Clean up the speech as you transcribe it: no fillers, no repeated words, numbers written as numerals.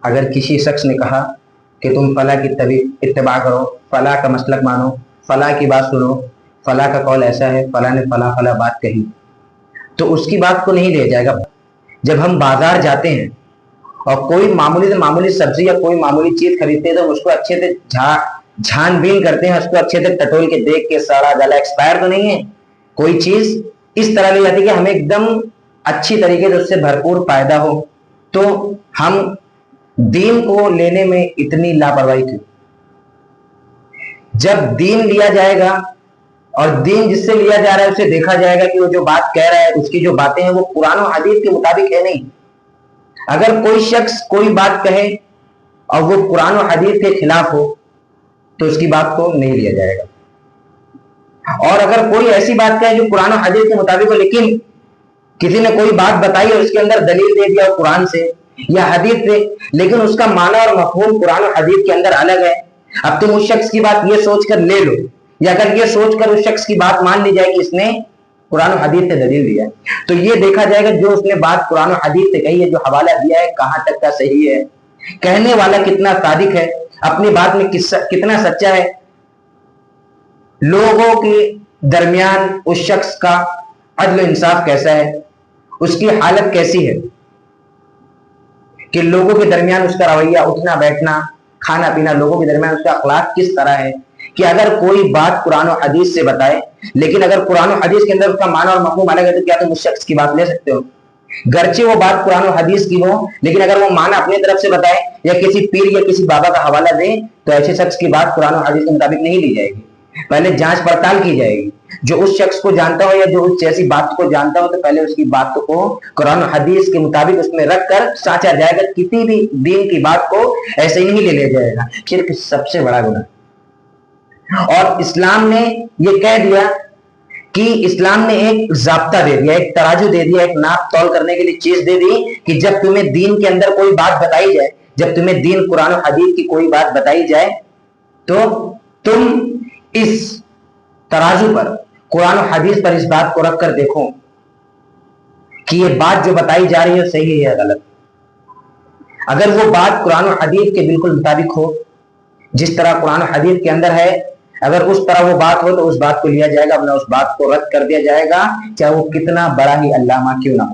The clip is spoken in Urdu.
اگر کسی شخص نے کہا کہ تم فلاں کی اتباع کرو، فلاں کا مسلک مانو، فلاں کی بات سنو، فلاں کا قول ایسا ہے، فلاں نے فلاں فلاں بات کہی، تو اس کی بات کو نہیں لیا جائے گا۔ جب ہم بازار جاتے ہیں اور کوئی معمولی سے معمولی سبزی یا کوئی معمولی چیز خریدتے ہیں تو اس کو اچھے سے چھان بین کرتے ہیں، اس کو اچھے سے ٹٹول کے دیکھ کے سڑا گلا ایکسپائر تو نہیں ہے، کوئی چیز اس طرح لی جاتی ہے کہ ہمیں ایک دم اچھی طریقے سے اس سے بھرپور فائدہ ہو۔ تو ہم دین کو لینے میں اتنی لاپرواہی کیوں؟ جب دین لیا جائے گا اور دین جس سے لیا جا رہا ہے اسے دیکھا جائے گا کہ وہ جو بات کہہ رہا ہے، اس کی جو باتیں ہیں وہ قرآن و حدیث کے مطابق ہے نہیں۔ اگر کوئی شخص کوئی بات کہے اور وہ قرآن و حدیث کے خلاف ہو تو اس کی بات کو نہیں لیا جائے گا، اور اگر کوئی ایسی بات کہے جو قرآن و حدیث کے مطابق ہو لیکن کسی نے کوئی بات بتائی اور اس کے اندر دلیل دے دیا قرآن سے یا حدیث سے، لیکن اس کا معنی اور مفہوم قرآن و حدیث کے اندر الگ ہے، اب تم اس شخص کی بات یہ سوچ کر لے لو، یا اگر یہ سوچ کر اس شخص کی بات مان لی جائے کہ اس نے قرآن و حدیث سے دلیل دیا ہے، تو یہ دیکھا جائے گا جو اس نے بات قرآن و حدیث سے کہی ہے، جو حوالہ دیا ہے کہاں تک کا صحیح ہے، کہنے والا کتنا صادق ہے، اپنی بات میں کتنا سچا ہے، لوگوں کے درمیان اس شخص کا عدل و انصاف کیسا ہے، اس کی حالت کیسی ہے، کہ لوگوں کے درمیان اس کا رویہ، اٹھنا بیٹھنا، کھانا پینا، لوگوں کے درمیان اس کا اخلاق کس طرح ہے، کہ اگر کوئی بات قرآن و حدیث سے بتائے لیکن اگر قرآن و حدیث کے اندر اس کا معنی اور مفہوم الگ ہے تو کیا تم اس شخص کی بات لے سکتے ہو؟ گرچہ وہ بات قرآن و حدیث کی ہو لیکن اگر وہ معنی اپنی طرف سے بتائے یا کسی پیر یا کسی بابا کا حوالہ دے تو ایسے شخص کی بات قرآن و حدیث کے مطابق نہیں لی جائے گی، پہلے جانچ پڑتال کی جائے گی۔ جو اس شخص کو جانتا ہو یا جو اس جیسی بات کو جانتا ہو تو پہلے اس کی بات کو قرآن و حدیث کے مطابق اس میں رکھ کر سانچا جائے گا، کسی بھی دین کی بات کو ایسے ہی نہیں لے لیا جائے گا۔ شرک سب سے بڑا گناہ، اور اسلام نے یہ کہہ دیا کہ اسلام نے ایک ضابطہ دے دیا، ایک ترازو دے دیا، ایک ناپ تول کرنے کے لیے چیز دے دی کہ جب تمہیں دین کے اندر کوئی بات بتائی جائے، جب تمہیں دین قرآن و حدیث کی کوئی بات بتائی جائے تو تم اس ترازو پر، قرآن و حدیث پر اس بات کو رکھ کر دیکھو کہ یہ بات جو بتائی جا رہی ہے صحیح ہے یا غلط۔ اگر وہ بات قرآن و حدیث کے بالکل مطابق ہو، جس طرح قرآن و حدیث کے اندر ہے، اگر اس طرح وہ بات ہو تو اس بات کو لیا جائے گا، ورنہ اس بات کو رد کر دیا جائے گا، چاہے وہ کتنا بڑا ہی علامہ کیوں نہ ہو۔